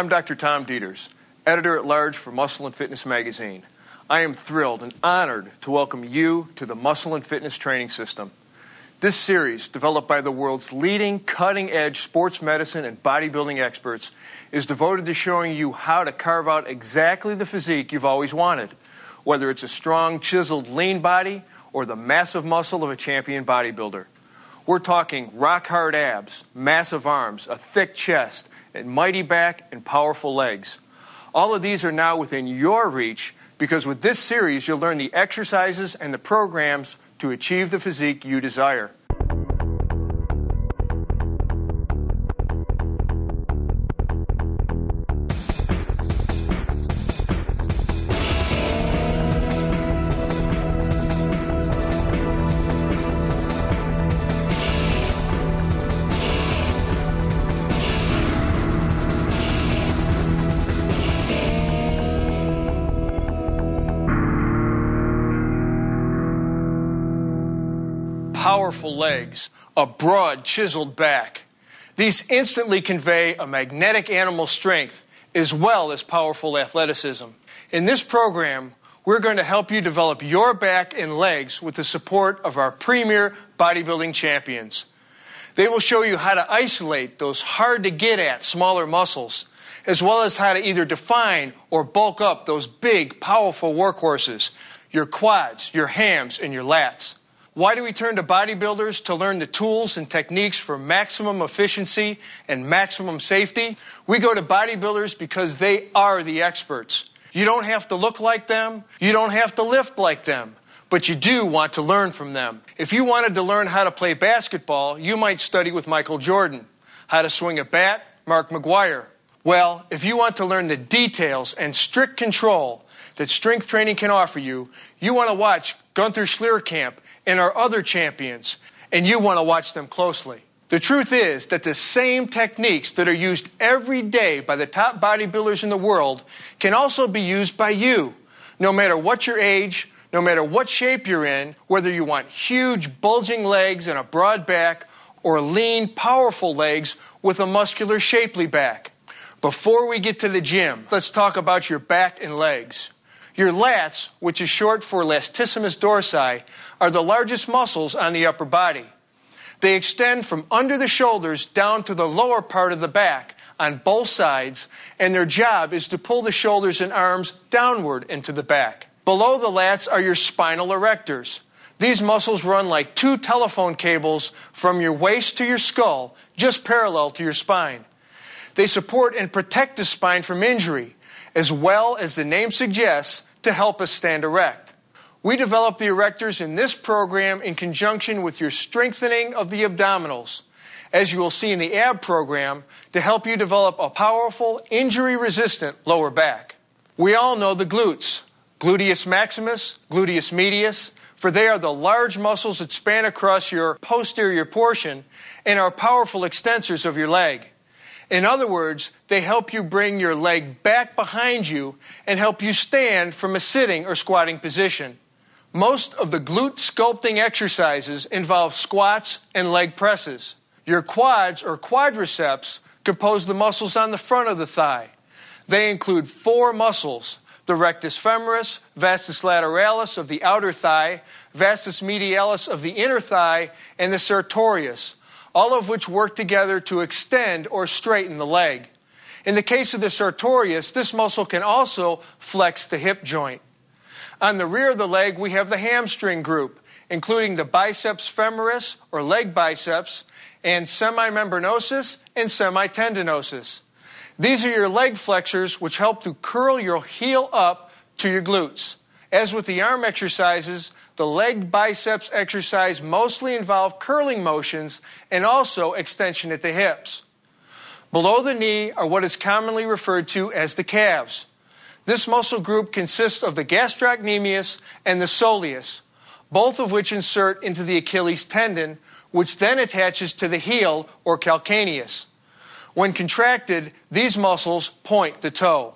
I'm Dr. Tom Dieters, editor-at-large for Muscle and Fitness magazine. I am thrilled and honored to welcome you to the Muscle and Fitness Training System. This series, developed by the world's leading cutting-edge sports medicine and bodybuilding experts, is devoted to showing you how to carve out exactly the physique you've always wanted, whether it's a strong, chiseled, lean body or the massive muscle of a champion bodybuilder. We're talking rock-hard abs, massive arms, a thick chest, and mighty back and powerful legs. All of these are now within your reach because with this series you'll learn the exercises and the programs to achieve the physique you desire. Powerful legs, a broad, chiseled back. These instantly convey a magnetic animal strength as well as powerful athleticism. In this program, we're going to help you develop your back and legs with the support of our premier bodybuilding champions. They will show you how to isolate those hard-to-get-at smaller muscles, as well as how to either define or bulk up those big, powerful workhorses, your quads, your hams, and your lats. Why do we turn to bodybuilders to learn the tools and techniques for maximum efficiency and maximum safety? We go to bodybuilders because they are the experts. You don't have to look like them. You don't have to lift like them. But you do want to learn from them. If you wanted to learn how to play basketball, you might study with Michael Jordan. How to swing a bat, Mark McGuire. Well, if you want to learn the details and strict control that strength training can offer you, you want to watch Gunther Schlierkamp and our other champions, and you want to watch them closely. The truth is that the same techniques that are used every day by the top bodybuilders in the world can also be used by you, no matter what your age, no matter what shape you're in, whether you want huge, bulging legs and a broad back, or lean, powerful legs with a muscular, shapely back. Before we get to the gym, let's talk about your back and legs. Your lats, which is short for latissimus dorsi, are the largest muscles on the upper body. They extend from under the shoulders down to the lower part of the back on both sides, and their job is to pull the shoulders and arms downward into the back. Below the lats are your spinal erectors. These muscles run like two telephone cables from your waist to your skull, just parallel to your spine. They support and protect the spine from injury, as well as the name suggests, to help us stand erect. We develop the erectors in this program in conjunction with your strengthening of the abdominals, as you will see in the ab program, to help you develop a powerful, injury-resistant lower back. We all know the glutes, gluteus maximus, gluteus medius, for they are the large muscles that span across your posterior portion and are powerful extensors of your leg. In other words, they help you bring your leg back behind you and help you stand from a sitting or squatting position. Most of the glute sculpting exercises involve squats and leg presses. Your quads or quadriceps compose the muscles on the front of the thigh. They include four muscles: the rectus femoris, vastus lateralis of the outer thigh, vastus medialis of the inner thigh, and the sartorius, all of which work together to extend or straighten the leg. In the case of the sartorius, this muscle can also flex the hip joint. On the rear of the leg, we have the hamstring group, including the biceps femoris, or leg biceps, and semimembranosus and semitendinosus. These are your leg flexors, which help to curl your heel up to your glutes. As with the arm exercises, the leg biceps exercise mostly involve curling motions and also extension at the hips. Below the knee are what is commonly referred to as the calves. This muscle group consists of the gastrocnemius and the soleus, both of which insert into the Achilles tendon, which then attaches to the heel or calcaneus. When contracted, these muscles point the toe.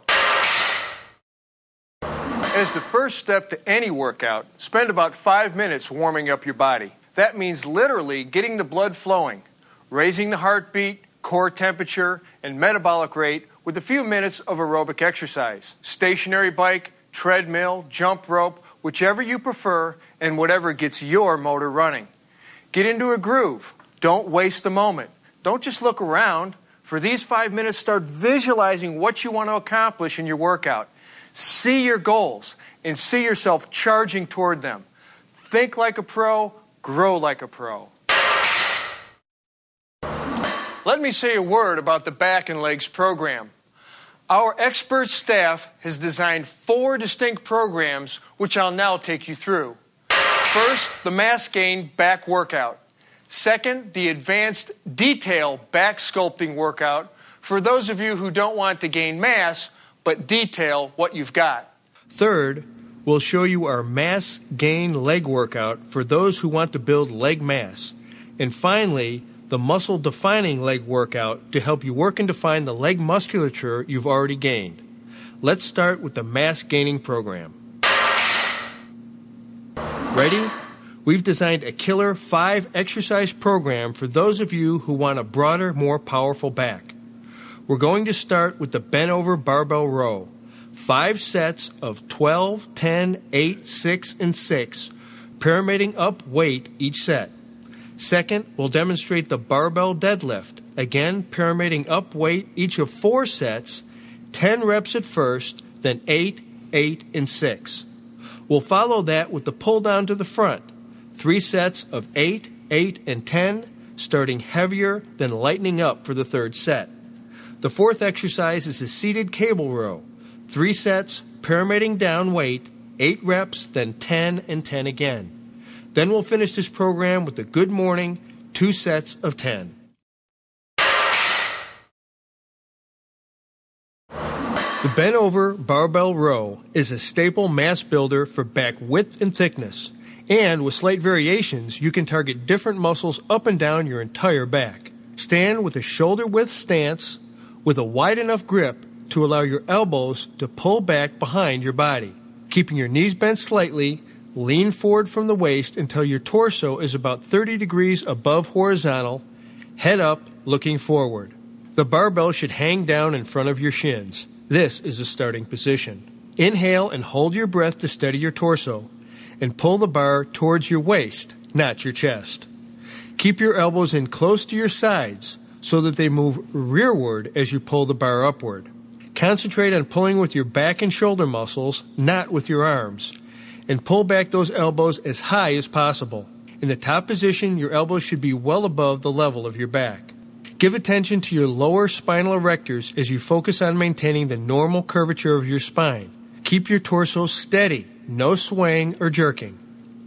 As the first step to any workout, spend about 5 minutes warming up your body. That means literally getting the blood flowing, raising the heartbeat, core temperature, and metabolic rate with a few minutes of aerobic exercise. Stationary bike, treadmill, jump rope, whichever you prefer and whatever gets your motor running. Get into a groove. Don't waste the moment. Don't just look around. For these 5 minutes, start visualizing what you want to accomplish in your workout. See your goals and see yourself charging toward them. Think like a pro, grow like a pro. Let me say a word about the Back and Legs program. Our expert staff has designed 4 distinct programs, which I'll now take you through. First, the mass gain back workout. Second, the advanced detail back sculpting workout for those of you who don't want to gain mass, but detail what you've got. Third, we'll show you our mass gain leg workout for those who want to build leg mass. And finally, the muscle defining leg workout to help you work and define the leg musculature you've already gained. Let's start with the mass gaining program. Ready? We've designed a killer 5-exercise program for those of you who want a broader, more powerful back. We're going to start with the bent over barbell row. 5 sets of 12, 10, 8, 6, and 6, pyramiding up weight each set. Second, we'll demonstrate the barbell deadlift. Again, pyramiding up weight each of 4 sets, 10 reps at first, then 8, 8, and 6. We'll follow that with the pull down to the front. 3 sets of 8, 8, and 10, starting heavier, then lightening up for the 3rd set. The 4th exercise is a seated cable row. 3 sets, pyramiding down weight, 8 reps, then 10 and 10 again. Then we'll finish this program with a good morning, 2 sets of 10. The bent over barbell row is a staple mass builder for back width and thickness. And with slight variations, you can target different muscles up and down your entire back. Stand with a shoulder width stance with a wide enough grip to allow your elbows to pull back behind your body. Keeping your knees bent slightly, lean forward from the waist until your torso is about 30 degrees above horizontal, head up, looking forward. The barbell should hang down in front of your shins. This is the starting position. Inhale and hold your breath to steady your torso, and pull the bar towards your waist, not your chest. Keep your elbows in close to your sides so that they move rearward as you pull the bar upward. Concentrate on pulling with your back and shoulder muscles, not with your arms, and pull back those elbows as high as possible. In the top position, your elbows should be well above the level of your back. Give attention to your lower spinal erectors as you focus on maintaining the normal curvature of your spine. Keep your torso steady, no swaying or jerking.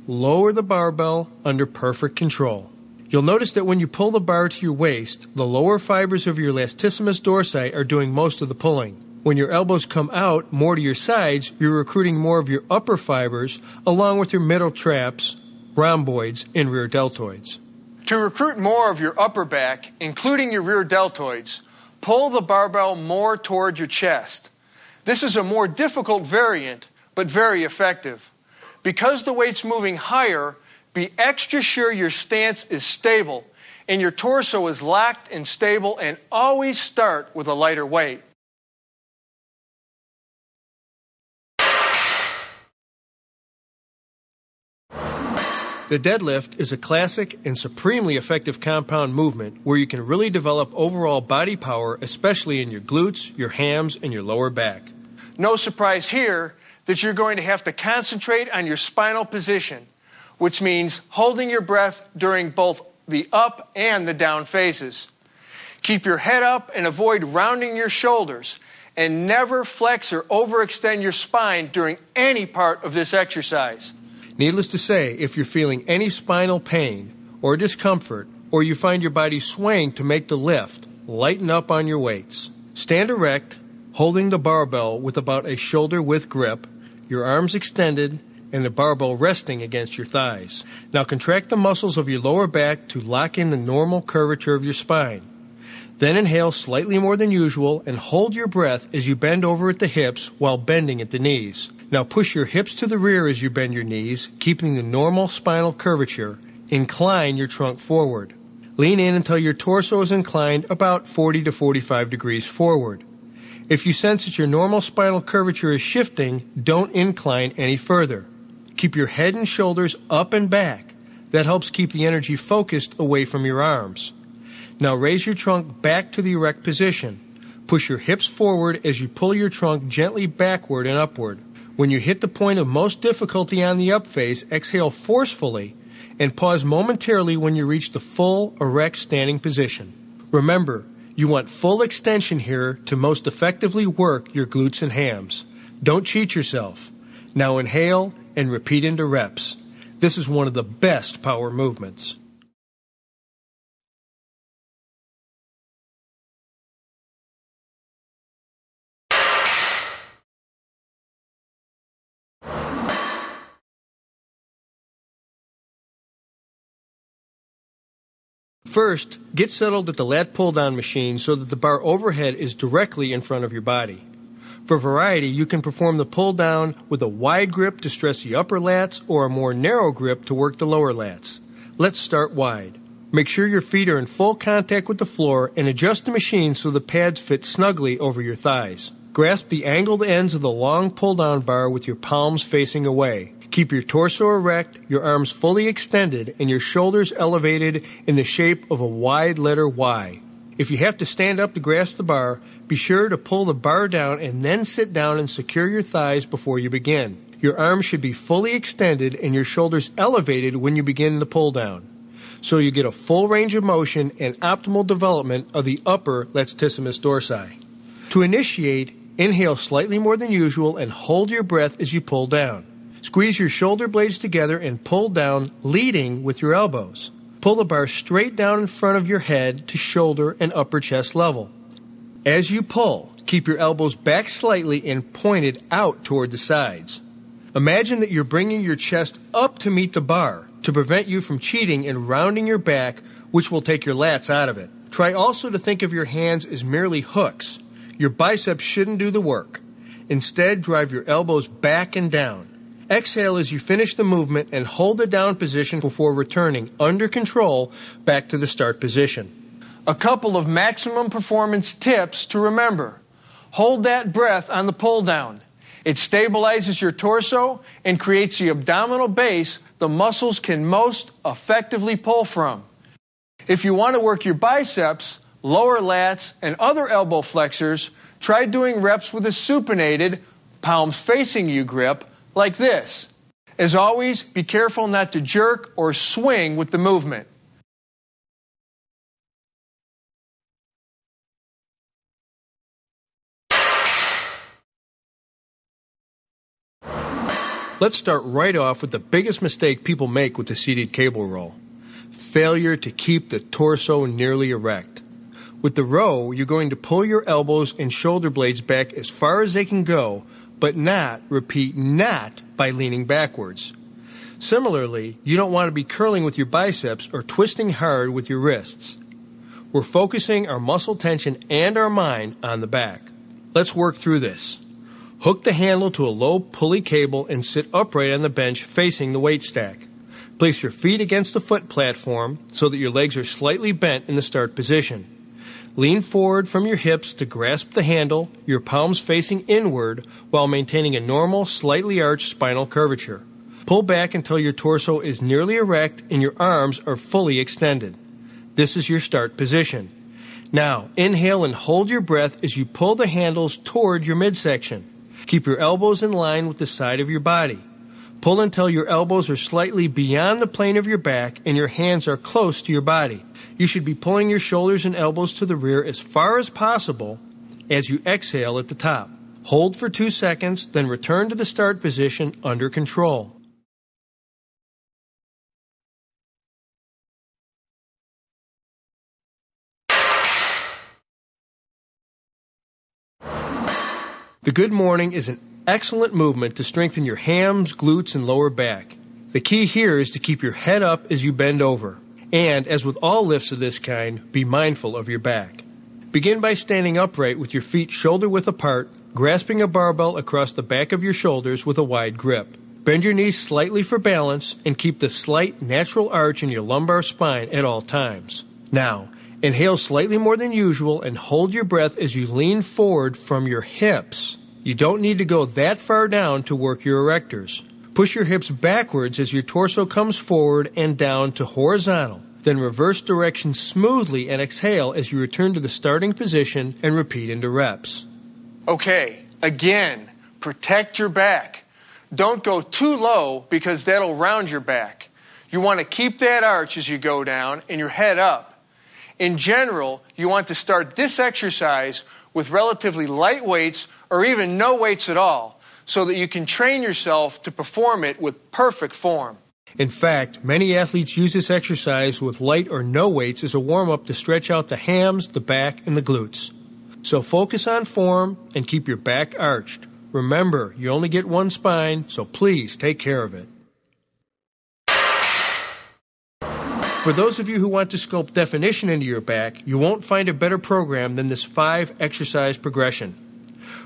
Lower the barbell under perfect control. You'll notice that when you pull the bar to your waist, the lower fibers of your latissimus dorsi are doing most of the pulling. When your elbows come out more to your sides, you're recruiting more of your upper fibers along with your middle traps, rhomboids, and rear deltoids. To recruit more of your upper back, including your rear deltoids, pull the barbell more toward your chest. This is a more difficult variant, but very effective. Because the weight's moving higher, be extra sure your stance is stable and your torso is locked and stable, and always start with a lighter weight. The deadlift is a classic and supremely effective compound movement where you can really develop overall body power, especially in your glutes, your hams, and your lower back. No surprise here that you're going to have to concentrate on your spinal position, which means holding your breath during both the up and the down phases. Keep your head up and avoid rounding your shoulders, and never flex or overextend your spine during any part of this exercise. Needless to say, if you're feeling any spinal pain or discomfort, or you find your body swaying to make the lift, lighten up on your weights. Stand erect, holding the barbell with about a shoulder-width grip, your arms extended, and the barbell resting against your thighs. Now contract the muscles of your lower back to lock in the normal curvature of your spine. Then inhale slightly more than usual and hold your breath as you bend over at the hips while bending at the knees. Now push your hips to the rear as you bend your knees, keeping the normal spinal curvature. Incline your trunk forward. Lean in until your torso is inclined about 40 to 45 degrees forward. If you sense that your normal spinal curvature is shifting, don't incline any further. Keep your head and shoulders up and back. That helps keep the energy focused away from your arms. Now raise your trunk back to the erect position. Push your hips forward as you pull your trunk gently backward and upward. When you hit the point of most difficulty on the up phase, exhale forcefully and pause momentarily when you reach the full erect standing position. Remember, you want full extension here to most effectively work your glutes and hams. Don't cheat yourself. Now inhale and repeat into reps. This is one of the best power movements. First, get settled at the lat pull-down machine so that the bar overhead is directly in front of your body. For variety, you can perform the pull-down with a wide grip to stress the upper lats or a more narrow grip to work the lower lats. Let's start wide. Make sure your feet are in full contact with the floor and adjust the machine so the pads fit snugly over your thighs. Grasp the angled ends of the long pull-down bar with your palms facing away. Keep your torso erect, your arms fully extended, and your shoulders elevated in the shape of a wide letter Y. If you have to stand up to grasp the bar, be sure to pull the bar down and then sit down and secure your thighs before you begin. Your arms should be fully extended and your shoulders elevated when you begin the pull down, so you get a full range of motion and optimal development of the upper latissimus dorsi. To initiate, inhale slightly more than usual and hold your breath as you pull down. Squeeze your shoulder blades together and pull down, leading with your elbows. Pull the bar straight down in front of your head to shoulder and upper chest level. As you pull, keep your elbows back slightly and pointed out toward the sides. Imagine that you're bringing your chest up to meet the bar to prevent you from cheating and rounding your back, which will take your lats out of it. Try also to think of your hands as merely hooks. Your biceps shouldn't do the work. Instead, drive your elbows back and down. Exhale as you finish the movement and hold the down position before returning under control back to the start position. A couple of maximum performance tips to remember. Hold that breath on the pull down. It stabilizes your torso and creates the abdominal base the muscles can most effectively pull from. If you want to work your biceps, lower lats, and other elbow flexors, try doing reps with a supinated, palms facing you grip, like this. As always, be careful not to jerk or swing with the movement. Let's start right off with the biggest mistake people make with the seated cable row. Failure to keep the torso nearly erect. With the row, you're going to pull your elbows and shoulder blades back as far as they can go, but not, repeat, not by leaning backwards. Similarly, you don't want to be curling with your biceps or twisting hard with your wrists. We're focusing our muscle tension and our mind on the back. Let's work through this. Hook the handle to a low pulley cable and sit upright on the bench facing the weight stack. Place your feet against the foot platform so that your legs are slightly bent in the start position. Lean forward from your hips to grasp the handle, your palms facing inward while maintaining a normal, slightly arched spinal curvature. Pull back until your torso is nearly erect and your arms are fully extended. This is your start position. Now, inhale and hold your breath as you pull the handles toward your midsection. Keep your elbows in line with the side of your body. Pull until your elbows are slightly beyond the plane of your back and your hands are close to your body. You should be pulling your shoulders and elbows to the rear as far as possible as you exhale at the top. Hold for 2 seconds, then return to the start position under control. The good morning is an excellent movement to strengthen your hams, glutes, and lower back. The key here is to keep your head up as you bend over. And, as with all lifts of this kind, be mindful of your back. Begin by standing upright with your feet shoulder-width apart, grasping a barbell across the back of your shoulders with a wide grip. Bend your knees slightly for balance and keep the slight natural arch in your lumbar spine at all times. Now, Inhale slightly more than usual and hold your breath as you lean forward from your hips. You don't need to go that far down to work your erectors. Push your hips backwards as your torso comes forward and down to horizontal. Then reverse direction smoothly and exhale as you return to the starting position and repeat into reps. Okay, again, protect your back. Don't go too low because that'll round your back. You want to keep that arch as you go down and your head up. In general, you want to start this exercise with relatively light weights or even no weights at all so that you can train yourself to perform it with perfect form. In fact, many athletes use this exercise with light or no weights as a warm-up to stretch out the hams, the back, and the glutes. So focus on form and keep your back arched. Remember, you only get one spine, so please take care of it. For those of you who want to sculpt definition into your back, you won't find a better program than this 5-exercise progression.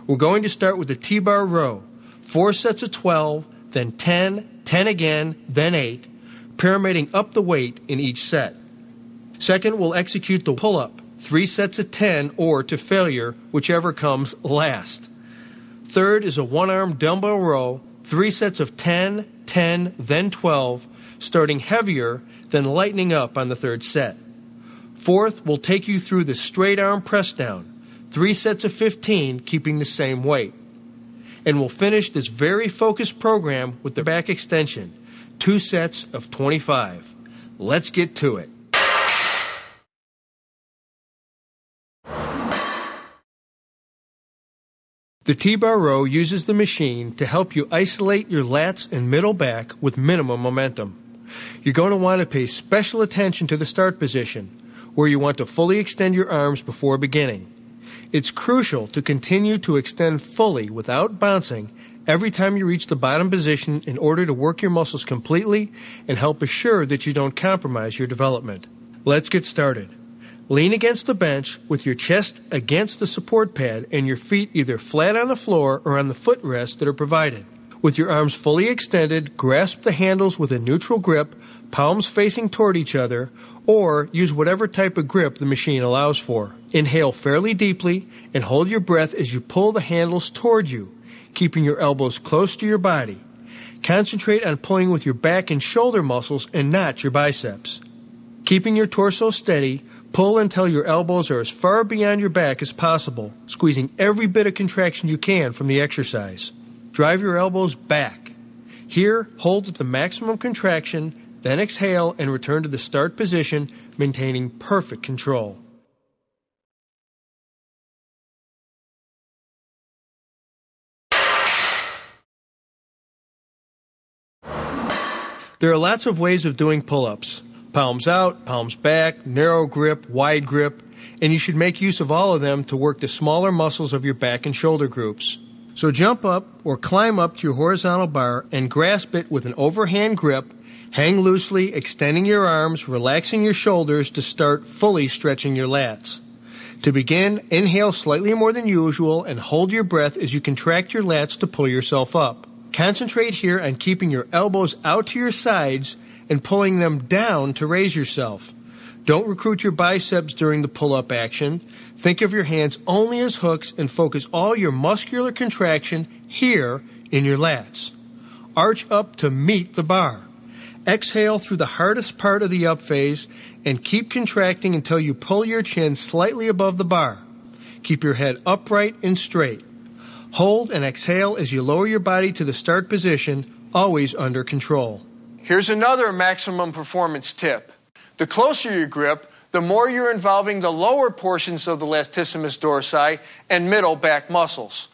We're going to start with the T-bar row, 4 sets of 12, then 10, 10 again, then 8, pyramiding up the weight in each set. Second, we'll execute the pull-up, 3 sets of 10 or to failure, whichever comes last. Third is a one-arm dumbbell row, 3 sets of 10, 10, then 12, starting heavier, then lightening up on the third set. Fourth, we'll take you through the straight arm press down, 3 sets of 15, keeping the same weight. And we'll finish this very focused program with the back extension, 2 sets of 25. Let's get to it. The T-bar row uses the machine to help you isolate your lats and middle back with minimum momentum. You're going to want to pay special attention to the start position, where you want to fully extend your arms before beginning. It's crucial to continue to extend fully without bouncing every time you reach the bottom position in order to work your muscles completely and help assure that you don't compromise your development. Let's get started. Lean against the bench with your chest against the support pad and your feet either flat on the floor or on the footrests that are provided. With your arms fully extended, grasp the handles with a neutral grip, palms facing toward each other, or use whatever type of grip the machine allows for. Inhale fairly deeply and hold your breath as you pull the handles toward you, keeping your elbows close to your body. Concentrate on pulling with your back and shoulder muscles and not your biceps. Keeping your torso steady, pull until your elbows are as far beyond your back as possible, squeezing every bit of contraction you can from the exercise. Drive your elbows back. Here, hold at the maximum contraction, then exhale and return to the start position, maintaining perfect control. There are lots of ways of doing pull-ups. Palms out, palms back, narrow grip, wide grip, and you should make use of all of them to work the smaller muscles of your back and shoulder groups. So jump up or climb up to your horizontal bar and grasp it with an overhand grip. Hang loosely, extending your arms, relaxing your shoulders to start fully stretching your lats. To begin, inhale slightly more than usual and hold your breath as you contract your lats to pull yourself up. Concentrate here on keeping your elbows out to your sides and pulling them down to raise yourself. Don't recruit your biceps during the pull-up action. Think of your hands only as hooks and focus all your muscular contraction here in your lats. Arch up to meet the bar. Exhale through the hardest part of the up phase and keep contracting until you pull your chin slightly above the bar. Keep your head upright and straight. Hold and exhale as you lower your body to the start position, always under control. Here's another maximum performance tip. The closer your grip, the more you're involving the lower portions of the latissimus dorsi and middle back muscles.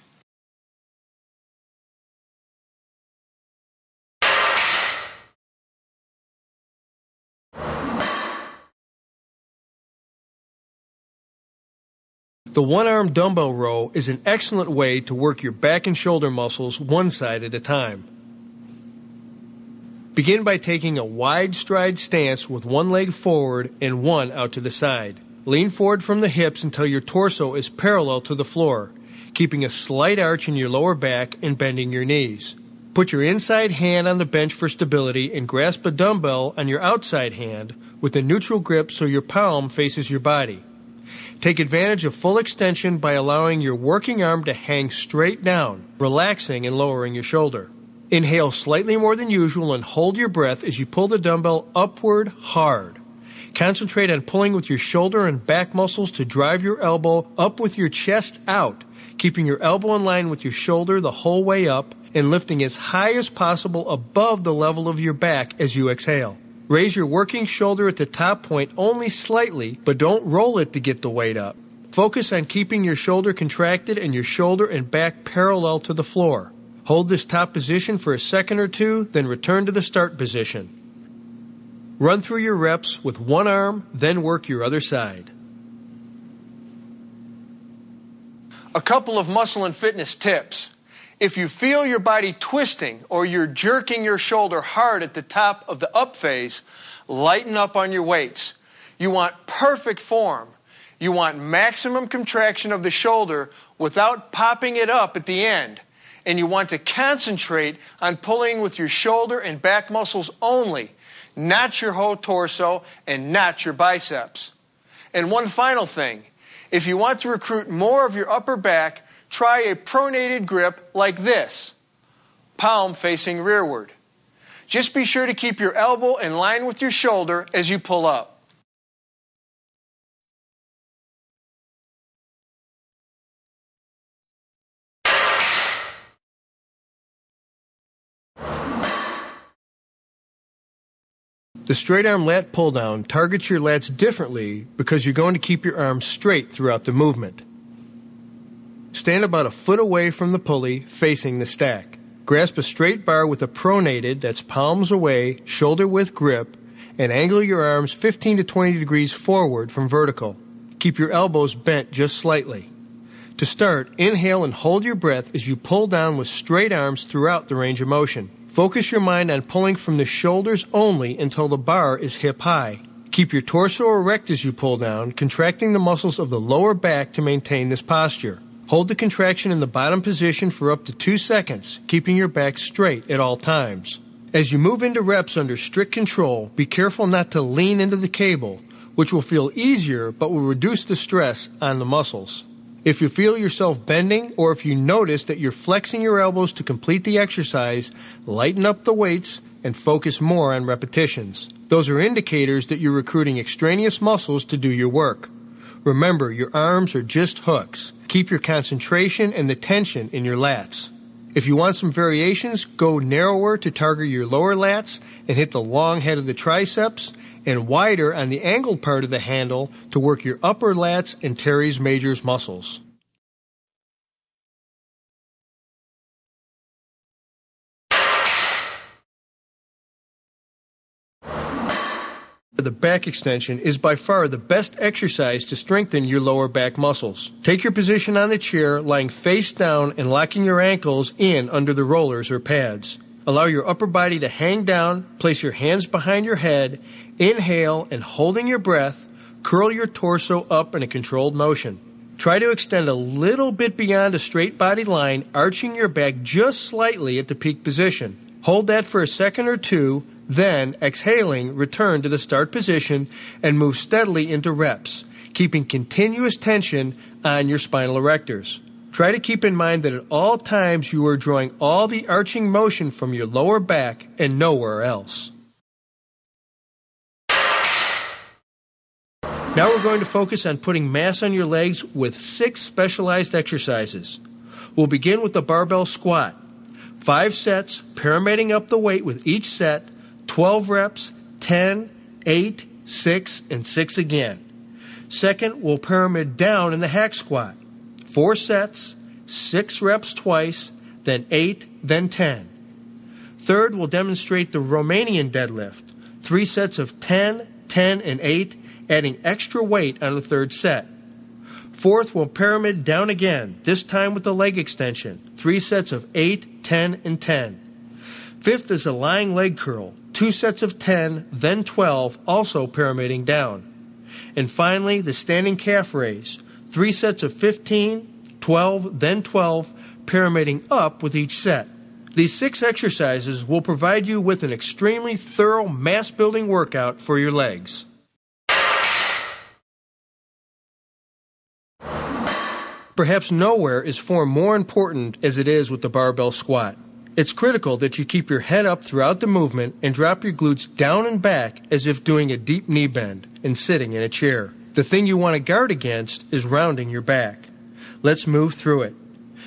The one-arm dumbbell row is an excellent way to work your back and shoulder muscles one side at a time. Begin by taking a wide stride stance with one leg forward and one out to the side. Lean forward from the hips until your torso is parallel to the floor, keeping a slight arch in your lower back and bending your knees. Put your inside hand on the bench for stability and grasp a dumbbell on your outside hand with a neutral grip so your palm faces your body. Take advantage of full extension by allowing your working arm to hang straight down, relaxing and lowering your shoulder. Inhale slightly more than usual and hold your breath as you pull the dumbbell upward hard. Concentrate on pulling with your shoulder and back muscles to drive your elbow up with your chest out, keeping your elbow in line with your shoulder the whole way up and lifting as high as possible above the level of your back as you exhale. Raise your working shoulder at the top point only slightly, but don't roll it to get the weight up. Focus on keeping your shoulder contracted and your shoulder and back parallel to the floor. Hold this top position for a second or two, then return to the start position. Run through your reps with one arm, then work your other side. A couple of muscle and fitness tips. If you feel your body twisting or you're jerking your shoulder hard at the top of the up phase, lighten up on your weights. You want perfect form. You want maximum contraction of the shoulder without popping it up at the end. And you want to concentrate on pulling with your shoulder and back muscles only, not your whole torso and not your biceps. And one final thing. If you want to recruit more of your upper back, try a pronated grip like this, palm facing rearward. Just be sure to keep your elbow in line with your shoulder as you pull up. The straight arm lat pull down targets your lats differently because you're going to keep your arms straight throughout the movement. Stand about a foot away from the pulley, facing the stack. Grasp a straight bar with a pronated, that's palms away, shoulder width grip, and angle your arms 15 to 20 degrees forward from vertical. Keep your elbows bent just slightly. To start, inhale and hold your breath as you pull down with straight arms throughout the range of motion. Focus your mind on pulling from the shoulders only until the bar is hip high. Keep your torso erect as you pull down, contracting the muscles of the lower back to maintain this posture. Hold the contraction in the bottom position for up to 2 seconds, keeping your back straight at all times. As you move into reps under strict control, be careful not to lean into the cable, which will feel easier but will reduce the stress on the muscles. If you feel yourself bending or if you notice that you're flexing your elbows to complete the exercise, lighten up the weights and focus more on repetitions. Those are indicators that you're recruiting extraneous muscles to do your work. Remember, your arms are just hooks. Keep your concentration and the tension in your lats. If you want some variations, go narrower to target your lower lats and hit the long head of the triceps, and wider on the angled part of the handle to work your upper lats and teres majors muscles. The back extension is by far the best exercise to strengthen your lower back muscles. Take your position on the chair, lying face down and locking your ankles in under the rollers or pads. Allow your upper body to hang down, place your hands behind your head, inhale and holding your breath, curl your torso up in a controlled motion. Try to extend a little bit beyond a straight body line, arching your back just slightly at the peak position. Hold that for a second or two, then, exhaling, return to the start position and move steadily into reps, keeping continuous tension on your spinal erectors. Try to keep in mind that at all times you are drawing all the arching motion from your lower back and nowhere else. Now we're going to focus on putting mass on your legs with 6 specialized exercises. We'll begin with the barbell squat. 5 sets, pyramiding up the weight with each set, 12 reps, 10, 8, 6, and 6 again. Second, we'll pyramid down in the hack squat. 4 sets, 6 reps twice, then 8, then 10. Third, we'll demonstrate the Romanian deadlift. 3 sets of 10, 10, and 8, adding extra weight on the third set. Fourth, we'll pyramid down again, this time with the leg extension. 3 sets of 8, 10, and 10. Fifth is a lying leg curl. 2 sets of 10, then 12, also pyramiding down. And finally, the standing calf raise. 3 sets of 15, 12, then 12, pyramiding up with each set. These 6 exercises will provide you with an extremely thorough mass-building workout for your legs. Perhaps nowhere is form more important as it is with the barbell squat. It's critical that you keep your head up throughout the movement and drop your glutes down and back as if doing a deep knee bend and sitting in a chair. The thing you want to guard against is rounding your back. Let's move through it.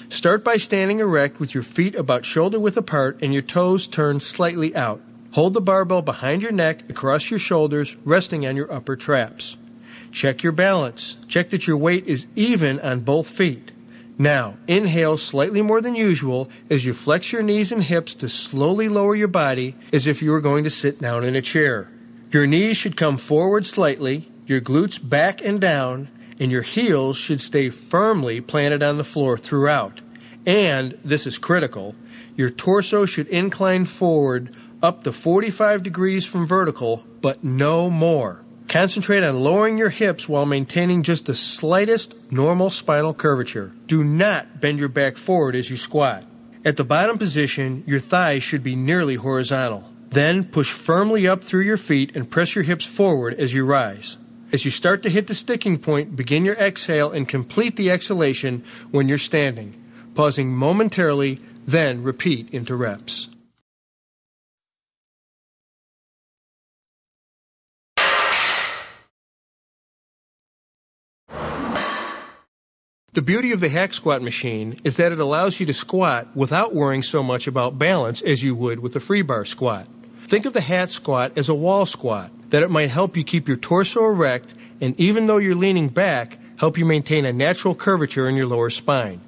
Start by standing erect with your feet about shoulder width apart and your toes turned slightly out. Hold the barbell behind your neck across your shoulders, resting on your upper traps. Check your balance. Check that your weight is even on both feet. Now, inhale slightly more than usual as you flex your knees and hips to slowly lower your body as if you were going to sit down in a chair. Your knees should come forward slightly, your glutes back and down, and your heels should stay firmly planted on the floor throughout. And, this is critical, your torso should incline forward up to 45 degrees from vertical, but no more. Concentrate on lowering your hips while maintaining just the slightest normal spinal curvature. Do not bend your back forward as you squat. At the bottom position, your thighs should be nearly horizontal. Then push firmly up through your feet and press your hips forward as you rise. As you start to hit the sticking point, begin your exhale and complete the exhalation when you're standing, pausing momentarily, then repeat into reps. The beauty of the hack squat machine is that it allows you to squat without worrying so much about balance as you would with a free bar squat. Think of the hack squat as a wall squat, that it might help you keep your torso erect and even though you're leaning back, help you maintain a natural curvature in your lower spine.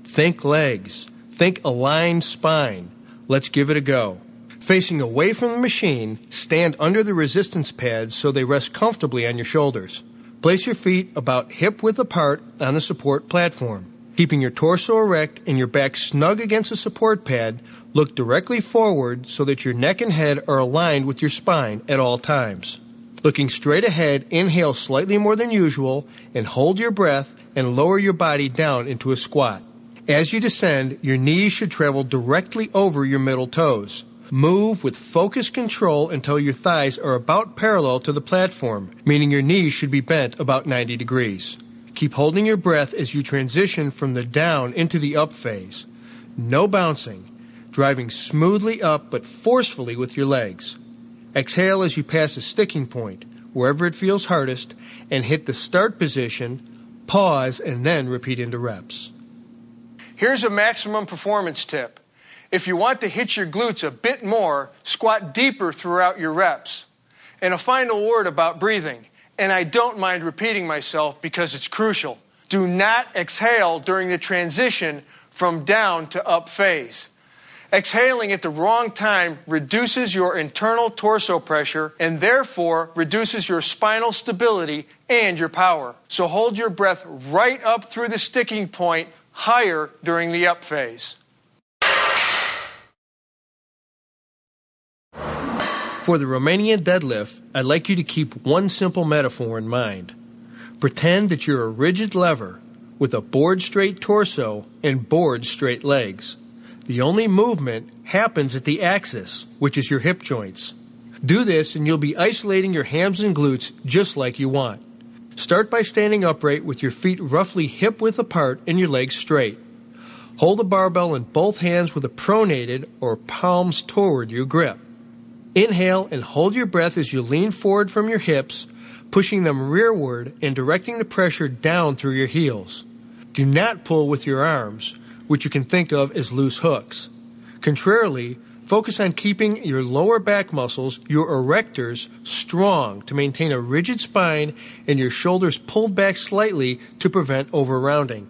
Think legs. Think aligned spine. Let's give it a go. Facing away from the machine, stand under the resistance pads so they rest comfortably on your shoulders. Place your feet about hip-width apart on the support platform. Keeping your torso erect and your back snug against the support pad, look directly forward so that your neck and head are aligned with your spine at all times. Looking straight ahead, inhale slightly more than usual and hold your breath and lower your body down into a squat. As you descend, your knees should travel directly over your middle toes. Move with focused control until your thighs are about parallel to the platform, meaning your knees should be bent about 90 degrees. Keep holding your breath as you transition from the down into the up phase. No bouncing, driving smoothly up but forcefully with your legs. Exhale as you pass a sticking point, wherever it feels hardest, and hit the start position, pause, and then repeat into reps. Here's a maximum performance tip. If you want to hit your glutes a bit more, squat deeper throughout your reps. And a final word about breathing, and I don't mind repeating myself because it's crucial. Do not exhale during the transition from down to up phase. Exhaling at the wrong time reduces your internal torso pressure and therefore reduces your spinal stability and your power. So hold your breath right up through the sticking point higher during the up phase. For the Romanian deadlift, I'd like you to keep one simple metaphor in mind. Pretend that you're a rigid lever with a board-straight torso and board-straight legs. The only movement happens at the axis, which is your hip joints. Do this and you'll be isolating your hams and glutes just like you want. Start by standing upright with your feet roughly hip-width apart and your legs straight. Hold the barbell in both hands with a pronated or palms toward your grip. Inhale and hold your breath as you lean forward from your hips, pushing them rearward and directing the pressure down through your heels. Do not pull with your arms, which you can think of as loose hooks. Contrarily, focus on keeping your lower back muscles, your erectors, strong to maintain a rigid spine and your shoulders pulled back slightly to prevent over-rounding.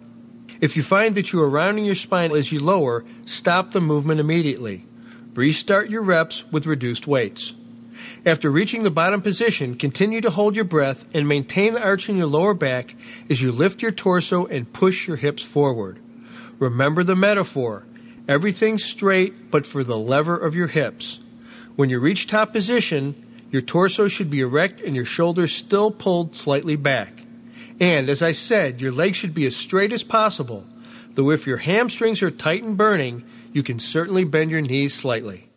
If you find that you are rounding your spine as you lower, stop the movement immediately. Restart your reps with reduced weights. After reaching the bottom position, continue to hold your breath and maintain the arch in your lower back as you lift your torso and push your hips forward. Remember the metaphor. Everything's straight but for the lever of your hips. When you reach top position, your torso should be erect and your shoulders still pulled slightly back. And as I said, your legs should be as straight as possible. though if your hamstrings are tight and burning, you can certainly bend your knees slightly.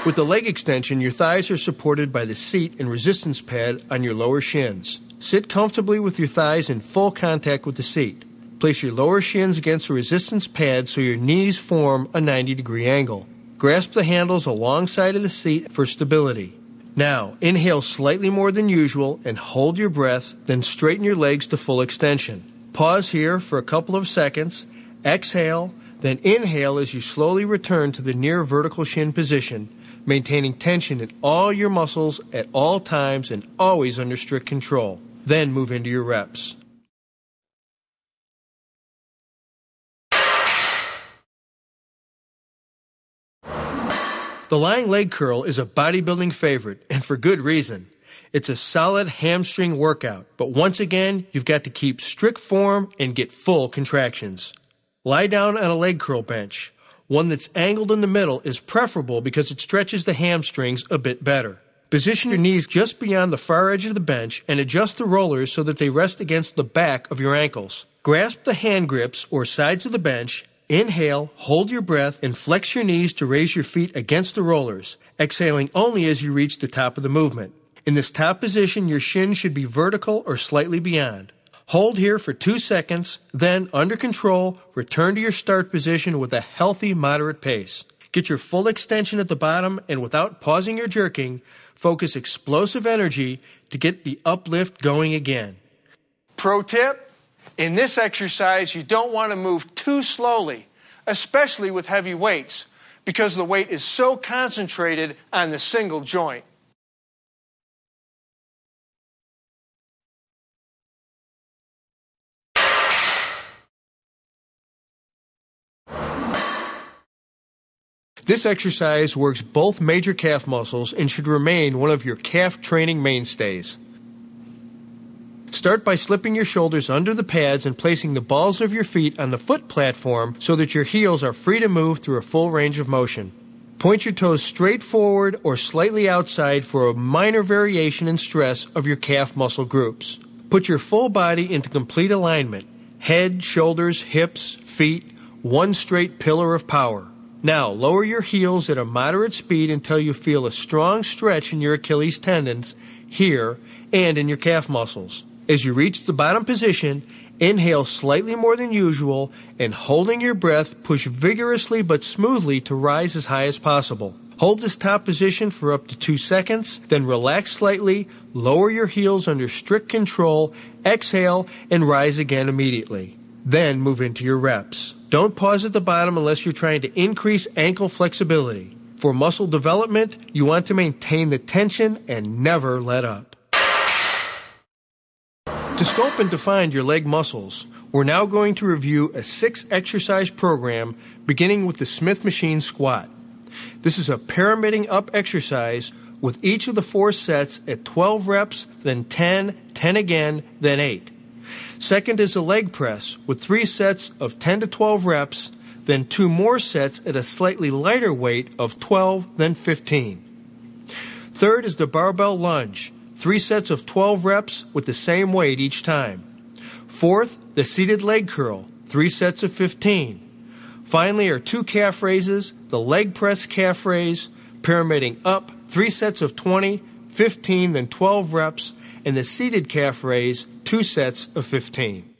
With the leg extension, your thighs are supported by the seat and resistance pad on your lower shins. Sit comfortably with your thighs in full contact with the seat. Place your lower shins against the resistance pad so your knees form a 90-degree angle. Grasp the handles alongside of the seat for stability. Now, inhale slightly more than usual and hold your breath, then straighten your legs to full extension. Pause here for a couple of seconds. Exhale, then inhale as you slowly return to the near vertical shin position, maintaining tension in all your muscles at all times and always under strict control. Then move into your reps. The lying leg curl is a bodybuilding favorite, and for good reason. It's a solid hamstring workout, but once again, you've got to keep strict form and get full contractions. Lie down on a leg curl bench. One that's angled in the middle is preferable because it stretches the hamstrings a bit better. Position your knees just beyond the far edge of the bench and adjust the rollers so that they rest against the back of your ankles. Grasp the hand grips or sides of the bench. Inhale, hold your breath, and flex your knees to raise your feet against the rollers, exhaling only as you reach the top of the movement. In this top position, your shin should be vertical or slightly beyond. Hold here for 2 seconds, then, under control, return to your start position with a healthy, moderate pace. Get your full extension at the bottom, and without pausing or jerking, focus explosive energy to get the uplift going again. Pro tip, in this exercise, you don't want to move too slowly, especially with heavy weights, because the weight is so concentrated on the single joint. This exercise works both major calf muscles and should remain one of your calf training mainstays. Start by slipping your shoulders under the pads and placing the balls of your feet on the foot platform so that your heels are free to move through a full range of motion. Point your toes straight forward or slightly outside for a minor variation in stress of your calf muscle groups. Put your full body into complete alignment. Head, shoulders, hips, feet, one straight pillar of power. Now, lower your heels at a moderate speed until you feel a strong stretch in your Achilles tendons, here, and in your calf muscles. As you reach the bottom position, inhale slightly more than usual, and holding your breath, push vigorously but smoothly to rise as high as possible. Hold this top position for up to 2 seconds, then relax slightly, lower your heels under strict control, exhale, and rise again immediately. Then move into your reps. Don't pause at the bottom unless you're trying to increase ankle flexibility. For muscle development, you want to maintain the tension and never let up. To sculpt and define your leg muscles, we're now going to review a 6-exercise program beginning with the Smith machine squat. This is a pyramiding up exercise with each of the 4 sets at 12 reps, then 10, 10 again, then 8. Second is a leg press with 3 sets of 10 to 12 reps, then 2 more sets at a slightly lighter weight of 12, then 15. Third is the barbell lunge, 3 sets of 12 reps with the same weight each time. Fourth, the seated leg curl, 3 sets of 15. Finally are 2 calf raises, the leg press calf raise, pyramiding up, 3 sets of 20, 15, then 12 reps, and the seated calf raise, 2 sets of 15.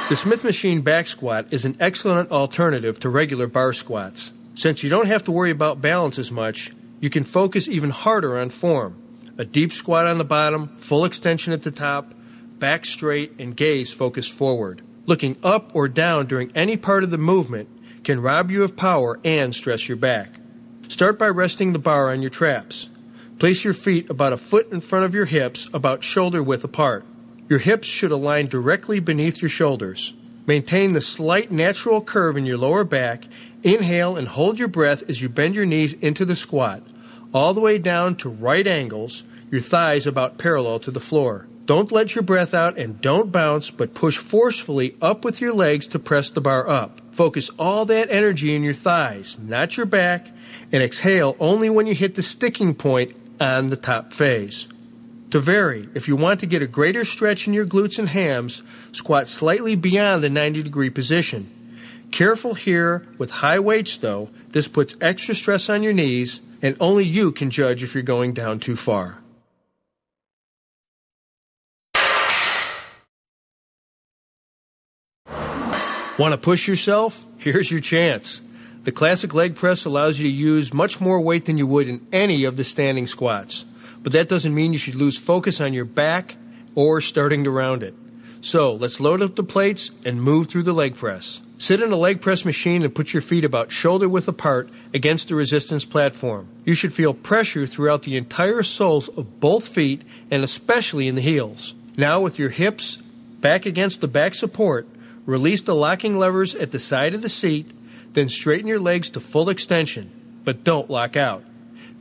The Smith machine back squat is an excellent alternative to regular bar squats. Since you don't have to worry about balance as much, you can focus even harder on form. A deep squat on the bottom, full extension at the top, back straight, and gaze focused forward. Looking up or down during any part of the movement can rob you of power and stress your back. Start by resting the bar on your traps. Place your feet about a foot in front of your hips, about shoulder width apart. Your hips should align directly beneath your shoulders. Maintain the slight natural curve in your lower back. Inhale and hold your breath as you bend your knees into the squat, all the way down to right angles, your thighs about parallel to the floor. Don't let your breath out and don't bounce, but push forcefully up with your legs to press the bar up. Focus all that energy in your thighs, not your back, and exhale only when you hit the sticking point on the top phase. To vary, if you want to get a greater stretch in your glutes and hams, squat slightly beyond the 90-degree position. Careful here with high weights though, this puts extra stress on your knees, and only you can judge if you're going down too far. Want to push yourself? Here's your chance. The classic leg press allows you to use much more weight than you would in any of the standing squats. But that doesn't mean you should lose focus on your back or starting to round it. So let's load up the plates and move through the leg press. Sit in a leg press machine and put your feet about shoulder width apart against the resistance platform. You should feel pressure throughout the entire soles of both feet and especially in the heels. Now with your hips back against the back support, release the locking levers at the side of the seat, then straighten your legs to full extension, but don't lock out.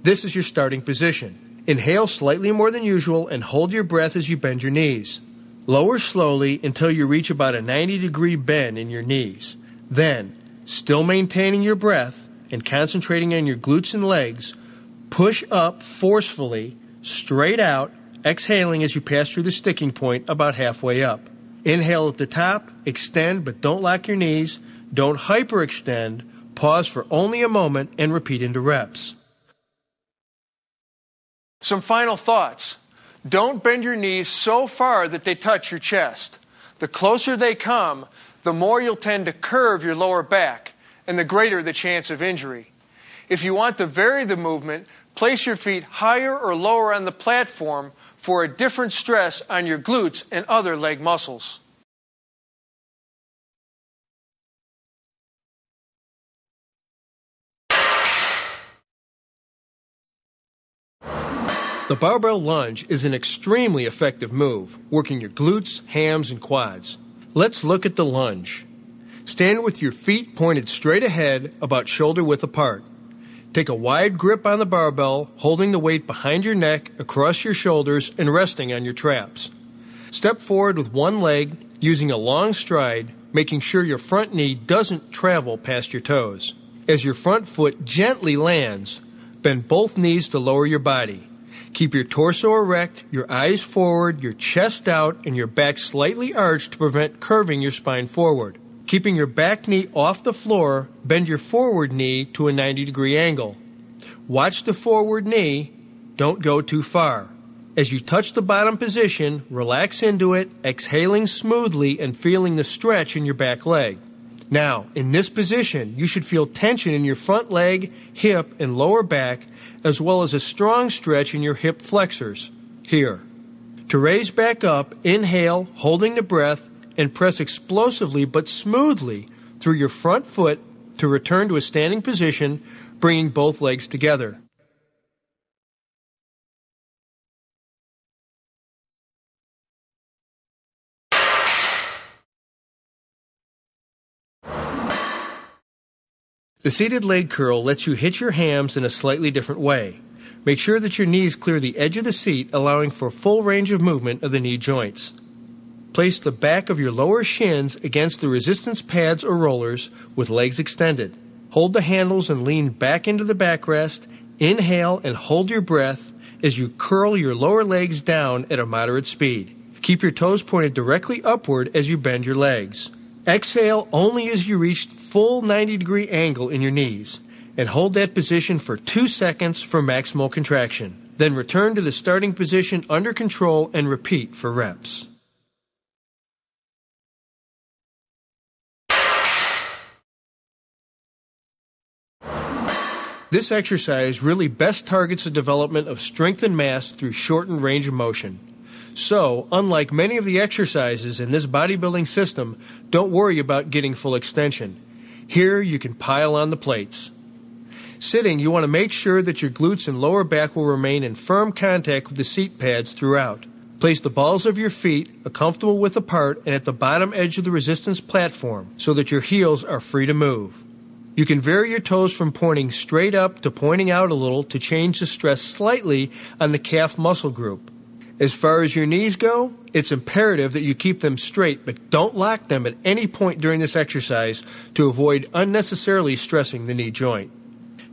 This is your starting position. Inhale slightly more than usual and hold your breath as you bend your knees. Lower slowly until you reach about a 90-degree bend in your knees. Then, still maintaining your breath and concentrating on your glutes and legs, push up forcefully, straight out, exhaling as you pass through the sticking point about halfway up. Inhale at the top, extend but don't lock your knees, don't hyperextend, pause for only a moment and repeat into reps. Some final thoughts. Don't bend your knees so far that they touch your chest. The closer they come, the more you'll tend to curve your lower back, and the greater the chance of injury. If you want to vary the movement, place your feet higher or lower on the platform for a different stress on your glutes and other leg muscles. The barbell lunge is an extremely effective move, working your glutes, hams, and quads. Let's look at the lunge. Stand with your feet pointed straight ahead, about shoulder width apart. Take a wide grip on the barbell, holding the weight behind your neck, across your shoulders, and resting on your traps. Step forward with one leg, using a long stride, making sure your front knee doesn't travel past your toes. As your front foot gently lands, bend both knees to lower your body. Keep your torso erect, your eyes forward, your chest out, and your back slightly arched to prevent curving your spine forward. Keeping your back knee off the floor, bend your forward knee to a 90-degree angle. Watch the forward knee. Don't go too far. As you touch the bottom position, relax into it, exhaling smoothly and feeling the stretch in your back leg. Now, in this position, you should feel tension in your front leg, hip, and lower back, as well as a strong stretch in your hip flexors. Here. To raise back up, inhale, holding the breath, and press explosively but smoothly through your front foot to return to a standing position, bringing both legs together. The seated leg curl lets you hit your hams in a slightly different way. Make sure that your knees clear the edge of the seat, allowing for full range of movement of the knee joints. Place the back of your lower shins against the resistance pads or rollers with legs extended. Hold the handles and lean back into the backrest. Inhale and hold your breath as you curl your lower legs down at a moderate speed. Keep your toes pointed directly upward as you bend your legs. Exhale only as you reach full 90-degree angle in your knees, and hold that position for 2 seconds for maximal contraction. Then return to the starting position under control and repeat for reps. This exercise really best targets the development of strength and mass through shortened range of motion. So, unlike many of the exercises in this bodybuilding system, don't worry about getting full extension. Here you can pile on the plates. Sitting, you want to make sure that your glutes and lower back will remain in firm contact with the seat pads throughout. Place the balls of your feet a comfortable width apart and at the bottom edge of the resistance platform so that your heels are free to move. You can vary your toes from pointing straight up to pointing out a little to change the stress slightly on the calf muscle group. As far as your knees go, it's imperative that you keep them straight, but don't lock them at any point during this exercise to avoid unnecessarily stressing the knee joint.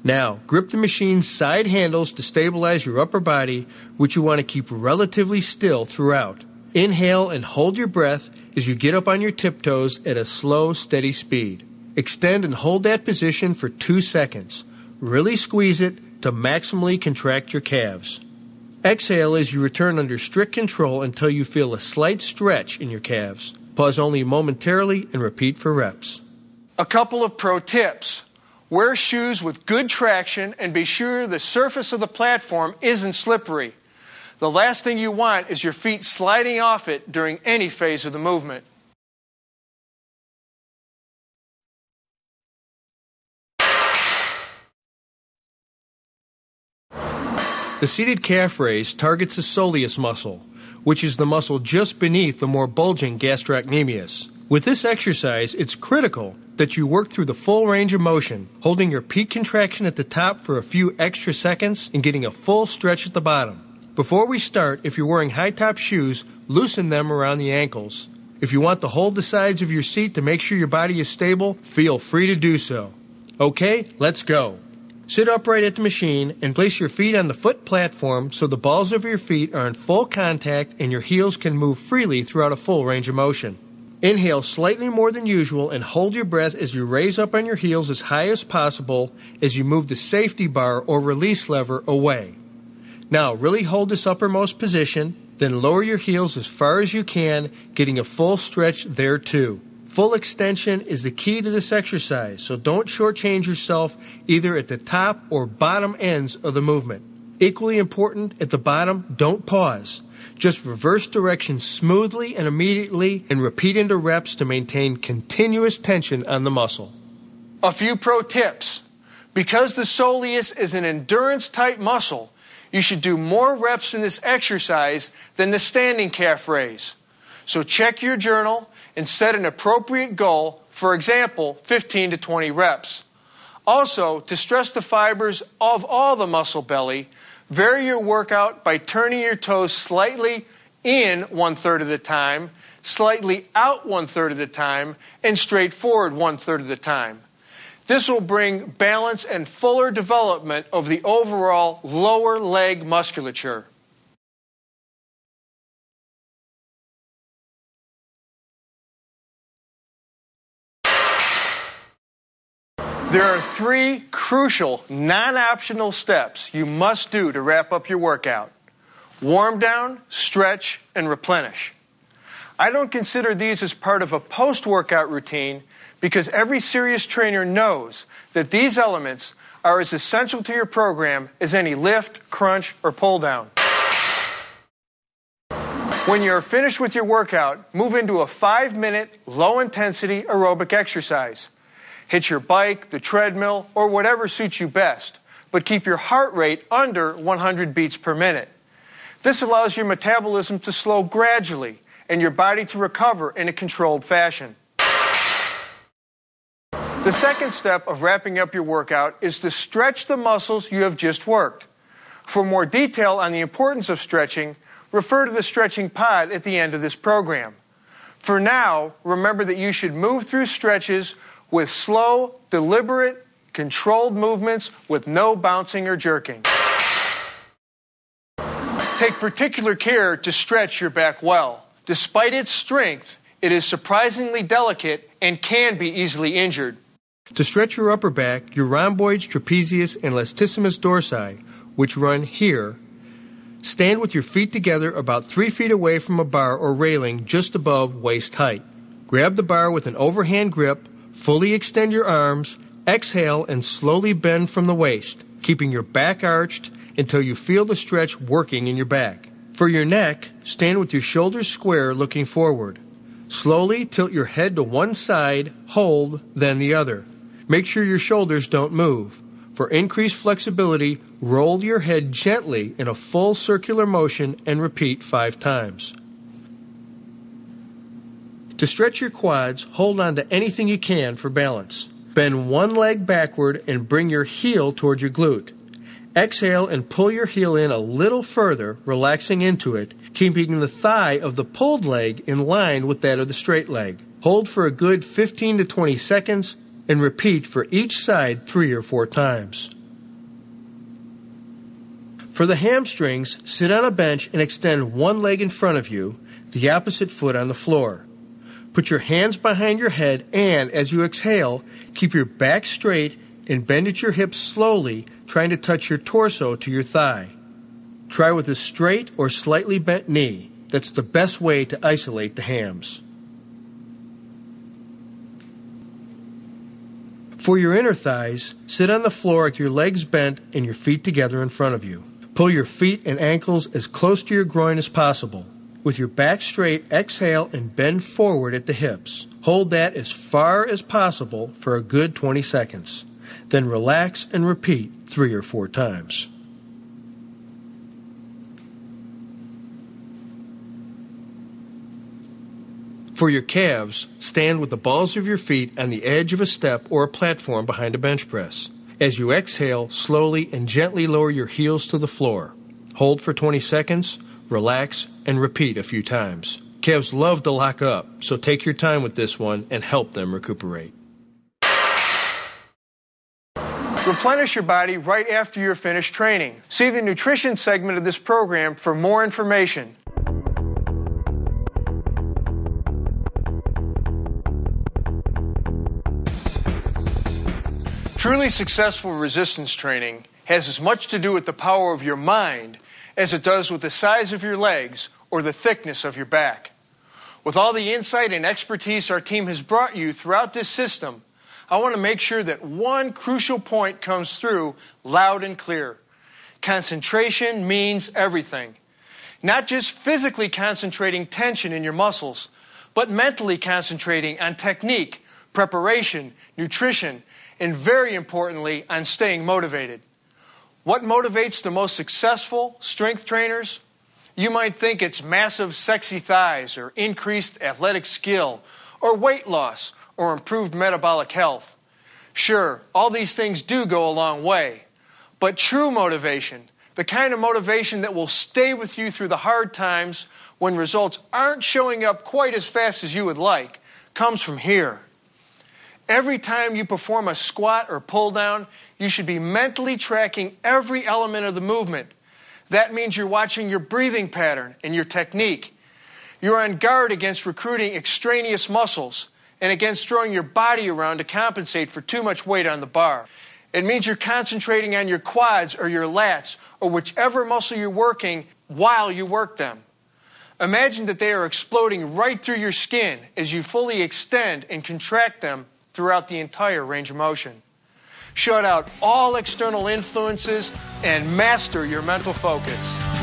Now, grip the machine's side handles to stabilize your upper body, which you want to keep relatively still throughout. Inhale and hold your breath as you get up on your tiptoes at a slow, steady speed. Extend and hold that position for 2 seconds. Really squeeze it to maximally contract your calves. Exhale as you return under strict control until you feel a slight stretch in your calves. Pause only momentarily and repeat for reps. A couple of pro tips. Wear shoes with good traction and be sure the surface of the platform isn't slippery. The last thing you want is your feet sliding off it during any phase of the movement. The seated calf raise targets the soleus muscle, which is the muscle just beneath the more bulging gastrocnemius. With this exercise, it's critical that you work through the full range of motion, holding your peak contraction at the top for a few extra seconds and getting a full stretch at the bottom. Before we start, if you're wearing high-top shoes, loosen them around the ankles. If you want to hold the sides of your seat to make sure your body is stable, feel free to do so. Okay, let's go. Sit upright at the machine and place your feet on the foot platform so the balls of your feet are in full contact and your heels can move freely throughout a full range of motion. Inhale slightly more than usual and hold your breath as you raise up on your heels as high as possible as you move the safety bar or release lever away. Now really hold this uppermost position, then lower your heels as far as you can, getting a full stretch there too. Full extension is the key to this exercise, so don't shortchange yourself either at the top or bottom ends of the movement. Equally important, at the bottom, don't pause. Just reverse direction smoothly and immediately and repeat into reps to maintain continuous tension on the muscle. A few pro tips. Because the soleus is an endurance-type muscle, you should do more reps in this exercise than the standing calf raise. So check your journal and set an appropriate goal, for example, 15 to 20 reps. Also, to stress the fibers of all the muscle belly, vary your workout by turning your toes slightly in 1/3 of the time, slightly out 1/3 of the time, and straight forward 1/3 of the time. This will bring balance and fuller development of the overall lower leg musculature. There are 3 crucial, non-optional steps you must do to wrap up your workout. Warm down, stretch, and replenish. I don't consider these as part of a post-workout routine because every serious trainer knows that these elements are as essential to your program as any lift, crunch, or pull down. When you're finished with your workout, move into a 5-minute, low-intensity aerobic exercise. Hit your bike, the treadmill, or whatever suits you best, but keep your heart rate under 100 beats per minute. This allows your metabolism to slow gradually and your body to recover in a controlled fashion. The second step of wrapping up your workout is to stretch the muscles you have just worked. For more detail on the importance of stretching, refer to the stretching pod at the end of this program. For now, remember that you should move through stretches with slow, deliberate, controlled movements with no bouncing or jerking. Take particular care to stretch your back well. Despite its strength, it is surprisingly delicate and can be easily injured. To stretch your upper back, your rhomboids, trapezius, and latissimus dorsi, which run here, stand with your feet together about 3 feet away from a bar or railing just above waist height. Grab the bar with an overhand grip, fully extend your arms, exhale, and slowly bend from the waist, keeping your back arched until you feel the stretch working in your back. For your neck, stand with your shoulders square looking forward. Slowly tilt your head to one side, hold, then the other. Make sure your shoulders don't move. For increased flexibility, roll your head gently in a full circular motion and repeat 5 times. To stretch your quads, hold on to anything you can for balance. Bend one leg backward and bring your heel toward your glute. Exhale and pull your heel in a little further, relaxing into it, keeping the thigh of the pulled leg in line with that of the straight leg. Hold for a good 15 to 20 seconds and repeat for each side 3 or 4 times. For the hamstrings, sit on a bench and extend one leg in front of you, the opposite foot on the floor. Put your hands behind your head and, as you exhale, keep your back straight and bend at your hips slowly, trying to touch your torso to your thigh. Try with a straight or slightly bent knee. That's the best way to isolate the hams. For your inner thighs, sit on the floor with your legs bent and your feet together in front of you. Pull your feet and ankles as close to your groin as possible. With your back straight, exhale and bend forward at the hips. Hold that as far as possible for a good 20 seconds. Then relax and repeat 3 or 4 times. For your calves, stand with the balls of your feet on the edge of a step or a platform behind a bench press. As you exhale, slowly and gently lower your heels to the floor. Hold for 20 seconds, relax, and repeat a few times. Calves love to lock up, so take your time with this one and help them recuperate. Replenish your body right after you're finished training. See the nutrition segment of this program for more information. Truly successful resistance training has as much to do with the power of your mind as it does with the size of your legs or the thickness of your back. With all the insight and expertise our team has brought you throughout this system, I want to make sure that one crucial point comes through loud and clear. Concentration means everything. Not just physically concentrating tension in your muscles, but mentally concentrating on technique, preparation, nutrition, and very importantly, on staying motivated. What motivates the most successful strength trainers? You might think it's massive, sexy thighs, or increased athletic skill, or weight loss, or improved metabolic health. Sure, all these things do go a long way. But true motivation, the kind of motivation that will stay with you through the hard times when results aren't showing up quite as fast as you would like, comes from here. Every time you perform a squat or pull down, you should be mentally tracking every element of the movement. That means you're watching your breathing pattern and your technique. You're on guard against recruiting extraneous muscles and against throwing your body around to compensate for too much weight on the bar. It means you're concentrating on your quads or your lats or whichever muscle you're working while you work them. Imagine that they are exploding right through your skin as you fully extend and contract them throughout the entire range of motion. Shut out all external influences and master your mental focus.